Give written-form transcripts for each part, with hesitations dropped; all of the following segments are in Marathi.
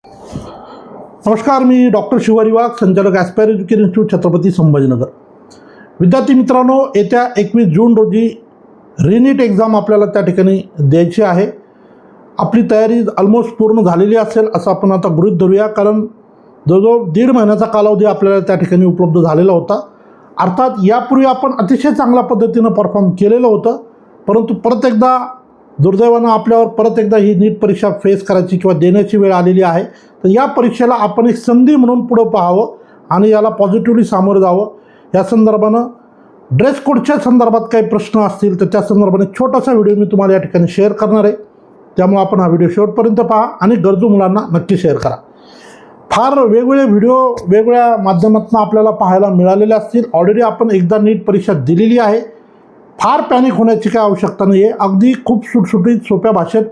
नमस्कार, मी डॉक्टर शिवारी वाघ, संचालक aspire education institute, Chhatrapati Sambhajinagar. विद्यार्थी मित्रांनो, येत्या 21 जून रोजी रिनीट एक्झाम आपल्याला त्या ठिकाणी द्यायची आहे. आपली तयारी ऑलमोस्ट पूर्ण झालेली असेल असं आपण आता गृहीत धरूया, कारण जवळजवळ 1.5 महिन्याचा कालावधी आपल्याला त्या ठिकाणी उपलब्ध झालेला होता. अर्थात यापूर्वी आपण अतिशय चांगल्या पद्धतीनं परफॉर्म केलेलं होतं, परंतु परत एकदा दुर्दैवानं आपल्यावर परत एकदा ही नीट परीक्षा फेस करायची किंवा देण्याची वेळ आलेली आहे. तर या परीक्षेला आपण एक संधी म्हणून पुढं पाहावं आणि याला पॉझिटिव्हली सामोरं जावं. या संदर्भानं ड्रेस कोडच्या संदर्भात काही प्रश्न असतील तर त्या संदर्भाने छोटासा व्हिडिओ मी तुम्हाला या ठिकाणी शेअर करणार आहे. त्यामुळे आपण हा व्हिडिओ शेवटपर्यंत पहा आणि गरजू मुलांना नक्की शेअर करा. फार वेगवेगळे व्हिडिओ वेगवेगळ्या माध्यमातून आपल्याला पाहायला मिळालेले असतील. ऑलरेडी आपण एकदा नीट परीक्षा दिलेली आहे. फार पॅनिक होण्याची काही आवश्यकता नाही आहे. अगदी खूप सुटसुटीत सोप्या भाषेत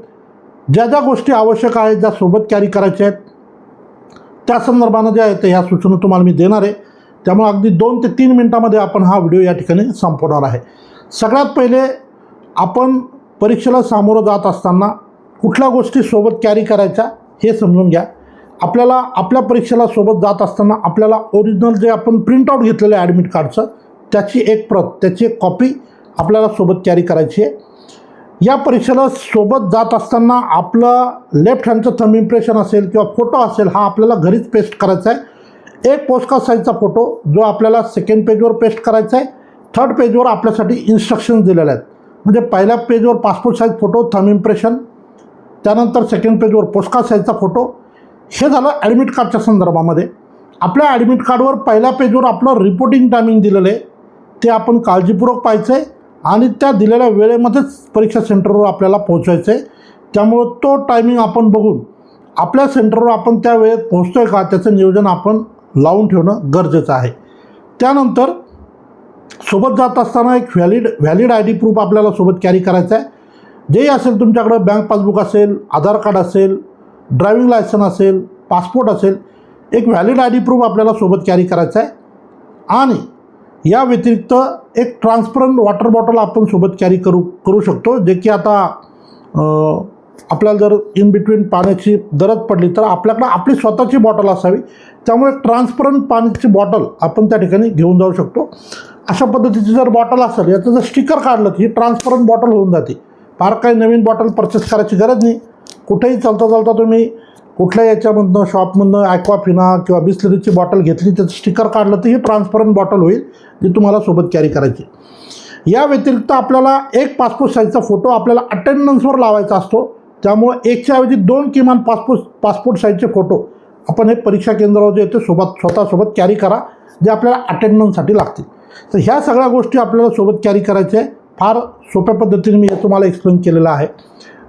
ज्या ज्या गोष्टी आवश्यक आहेत, ज्या सोबत कॅरी करायच्या आहेत, त्या संदर्भानं जे आहे ते ह्या सूचना तुम्हाला मी देणार आहे. त्यामुळे अगदी 2 ते 3 मिनटामध्ये आपण हा व्हिडिओ या ठिकाणी संपवणार आहे. सगळ्यात पहिले आपण परीक्षेला सामोरं जात असताना कुठल्या गोष्टी सोबत कॅरी करायच्या हे समजून घ्या. आपल्याला आपल्या परीक्षेला सोबत जात असताना आपल्याला ओरिजिनल जे आपण प्रिंटआउट घेतलेलं आहे ॲडमिट कार्डचं, त्याची एक प्रत, त्याची एक कॉपी आपल्याला सोबत कॅरी करायची आहे. या परीक्षेला सोबत जात असताना आपलं लेफ्ट हँडचं थंब इम्प्रेशन असेल किंवा फोटो असेल, हा आपल्याला घरीच पेस्ट करायचा आहे. एक पोस्टकार्ड साईजचा फोटो जो आपल्याला 2nd पेजवर पेस्ट करायचा आहे. 3rd पेजवर आपल्यासाठी इन्स्ट्रक्शन्स दिलेल्या आहेत. म्हणजे पहिल्या पेजवर passport size photo, thumb impression, त्यानंतर 2nd पेजवर पोस्टकार्ड साईजचा फोटो. हे झालं ॲडमिट कार्डच्या संदर्भामध्ये. आपल्या ॲडमिट कार्डवर पहिल्या पेजवर आपलं रिपोर्टिंग टायमिंग दिलेलं आहे, ते आपण काळजीपूर्वक पाहायचं आहे आणि त्या दिलेल्या वेळेमध्येच परीक्षा सेंटरवर आपल्याला पोहोचायचं आहे. त्यामुळं तो टायमिंग आपण बघून आपल्या सेंटरवर आपण त्या वेळेत पोहोचतो आहे का त्याचं नियोजन आपण लावून ठेवणं गरजेचं आहे. त्यानंतर सोबत जात असताना एक व्हॅलिड आय डी प्रूफ आपल्याला सोबत कॅरी करायचं आहे. जेही असेल तुमच्याकडं, बँक पासबुक असेल, आधार कार्ड असेल, ड्रायव्हिंग लायसन असेल, पासपोर्ट असेल, एक व्हॅलिड आय डी प्रूफ आपल्याला सोबत कॅरी करायचं आहे. आणि या व्यतिरिक्त एक ट्रान्सपरंट वॉटर बॉटल आपण सोबत कॅरी करू शकतो, जे की आता आपल्याला जर इन बिटवीन पाण्याची गरज पडली तर आपल्याकडं आपली स्वतःची बॉटल असावी. त्यामुळे ट्रान्सपरंट पाण्याची बॉटल आपण त्या ठिकाणी घेऊन जाऊ शकतो. अशा पद्धतीची जर बॉटल असेल, याचं जर स्टिकर काढलं तर ही ट्रान्सपरंट बॉटल होऊन जाते. फार काही नवीन बॉटल परचेस करायची गरज नाही. कुठेही चालता चालता तुम्ही कुठल्या याच्यामधनं, शॉपमधनं ॲक्वाफिना किंवा बिस्लरीची बॉटल घेतली, त्याचं स्टिकर काढलं तर ही ट्रान्सपरंट बॉटल होईल, जी तुम्हाला सोबत कॅरी करायची. या व्यतिरिक्त आपल्याला एक पासपोर्ट साईजचा फोटो आपल्याला अटेंडन्सवर लावायचा असतो. त्यामुळे 1च्या ऐवजी 2 किमान पासपोर्ट साईजचे फोटो आपण हे परीक्षा केंद्रावर जे येते स्वतःसोबत कॅरी करा, जे आपल्याला अटेंडन्ससाठी लागतील. तर ह्या सगळ्या गोष्टी आपल्याला सोबत कॅरी करायच्या आहे. फार सोप्या पद्धतीने मी हे तुम्हाला एक्सप्लेन केलेलं आहे.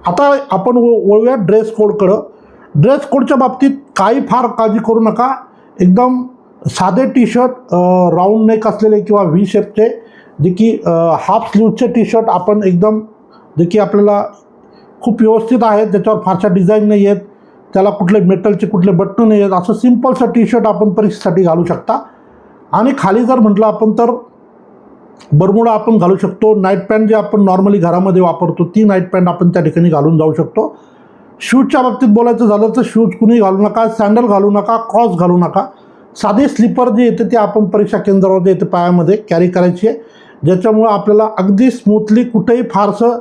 आता आपण वळूया ड्रेस कोडकडं. ड्रेस कोडच्या बाबतीत काही फार काळजी करू नका. एकदम साधे टी शर्ट, राऊंड नेक असलेले किंवा व्ही शेपचे, जे की हाफ स्लीवचे टी शर्ट आपण एकदम, जे की आपल्याला खूप व्यवस्थित आहेत, त्याच्यावर फारशा डिझाईन नाही आहेत, त्याला कुठले मेटलचे कुठले बटन नाही आहेत, असं सिम्पलचं टी शर्ट आपण परीक्षेसाठी घालू शकता. आणि खाली जर म्हटलं आपण तर बरमुडा आपण घालू शकतो. नाईट पॅन्ट जे आपण नॉर्मली घरामध्ये वापरतो ती नाईट पॅन्ट आपण त्या ठिकाणी घालून जाऊ शकतो. शूजच्या बाबतीत बोलायचं झालं तर शूज कुणी घालू नका, सँडल घालू नका, क्रॉस घालू नका. साधे स्लीपर जे येते ते आपण परीक्षा केंद्रावर जे येते पायामध्ये कॅरी करायची आहे, ज्याच्यामुळं आपल्याला अगदी स्मूथली कुठेही फारसं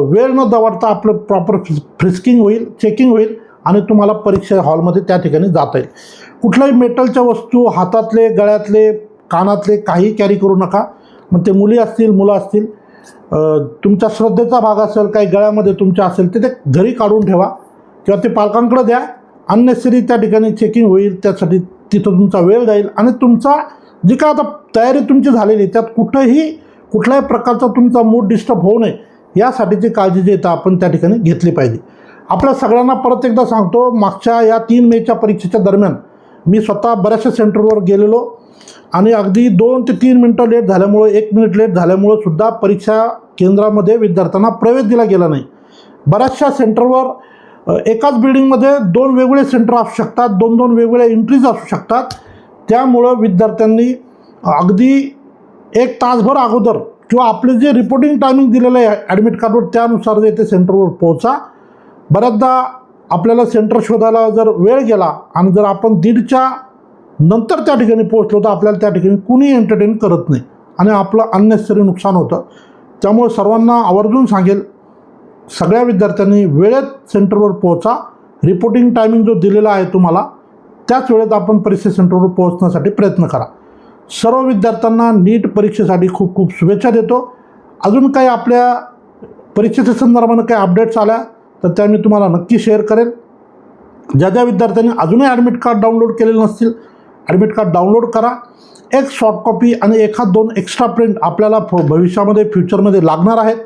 वेळ न दवडता आपलं प्रॉपर फ्रिस्किंग होईल, चेकिंग होईल आणि तुम्हाला परीक्षा हॉलमध्ये त्या ठिकाणी जाता येईल. कुठल्याही मेटलच्या वस्तू, हातातले, गळ्यातले, कानातले काही कॅरी करू नका. मग ते मुली असतील, मुलं असतील, तुमच्या श्रद्धेचा भाग असेल, काही गळ्यामध्ये तुमच्या असेल ते घरी काढून ठेवा किंवा ते पालकांकडे द्या. अननेसरी त्या ठिकाणी चेकिंग होईल, त्यासाठी तिथं तुमचा वेळ जाईल आणि तुमचा जी काय आता तयारी तुमची झालेली त्यात कुठल्याही प्रकारचा तुमचा मूड डिस्टर्ब होऊ नये यासाठीची काळजी जी आहे आपण त्या ठिकाणी घेतली पाहिजे. आपल्या सगळ्यांना परत एकदा सांगतो, मागच्या या 3 मेच्या परीक्षेच्या दरम्यान मी स्वतः बऱ्याचशा सेंटरवर गेलेलो आणि अगदी 2 ते 3 मिनटं लेट झाल्यामुळं, 1 मिनिट लेट झाल्यामुळं सुद्धा परीक्षा केंद्रामध्ये विद्यार्थ्यांना प्रवेश दिला गेला नाही. बऱ्याचशा सेंटरवर एकाच बिल्डिंगमध्ये 2 वेगवेगळे सेंटर असू शकतात, 2 वेगवेगळ्या एंट्रीज असू शकतात. त्यामुळं विद्यार्थ्यांनी अगदी 1 तासभर अगोदर किंवा आपले जे रिपोर्टिंग टायमिंग दिलेलं आहे ॲडमिट कार्डवर त्यानुसार जे ते सेंटरवर पोहोचा. बऱ्याचदा आपल्याला सेंटर शोधायला जर वेळ गेला आणि जर आपण 1:30च्या नंतर त्या ठिकाणी पोहोचलो तर आपल्याला त्या ठिकाणी कुणी एंटरटेन करत नाही आणि आपलं अननेसेसरी नुकसान होतं. त्यामुळे सर्वांना आवर्जून सांगेल, सगळ्या विद्यार्थ्यांनी वेळेत सेंटरवर पोहोचा. रिपोर्टिंग टायमिंग जो दिलेला आहे तुम्हाला त्याच वेळेत आपण परीक्षा सेंटरवर पोहोचण्यासाठी प्रयत्न करा. सर्व विद्यार्थ्यांना नीट परीक्षेसाठी खूप खूप शुभेच्छा देतो. अजून काही आपल्या परीक्षेच्या संदर्भानं काही अपडेट्स आल्या तर त्या मी तुम्हाला नक्की शेअर करेल. ज्या ज्या विद्यार्थ्यांनी अजूनही ॲडमिट कार्ड डाउनलोड केलेलं नसतील, ॲडमिट कार्ड डाउनलोड करा. एक सॉफ्ट कॉपी आणि 1-2 एक्स्ट्रा प्रिंट आपल्याला भविष्यामध्ये फ्युचरमध्ये लागणार आहेत,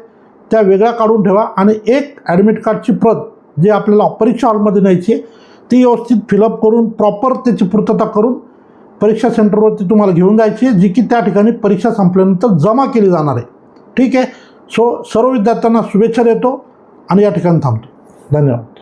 त्या वेगळ्या काढून ठेवा. आणि एक ॲडमिट कार्डची प्रत जी आपल्याला परीक्षा हॉलमध्ये न्यायची आहे ती व्यवस्थित फिलअप करून प्रॉपर त्याची पूर्तता करून परीक्षा सेंटरवरती तुम्हाला घेऊन जायची आहे, जी की त्या ठिकाणी परीक्षा संपल्यानंतर जमा केली जाणार आहे. ठीक आहे. सर्व विद्यार्थ्यांना शुभेच्छा देतो आणि या ठिकाणी थांबतो. धन्यवाद.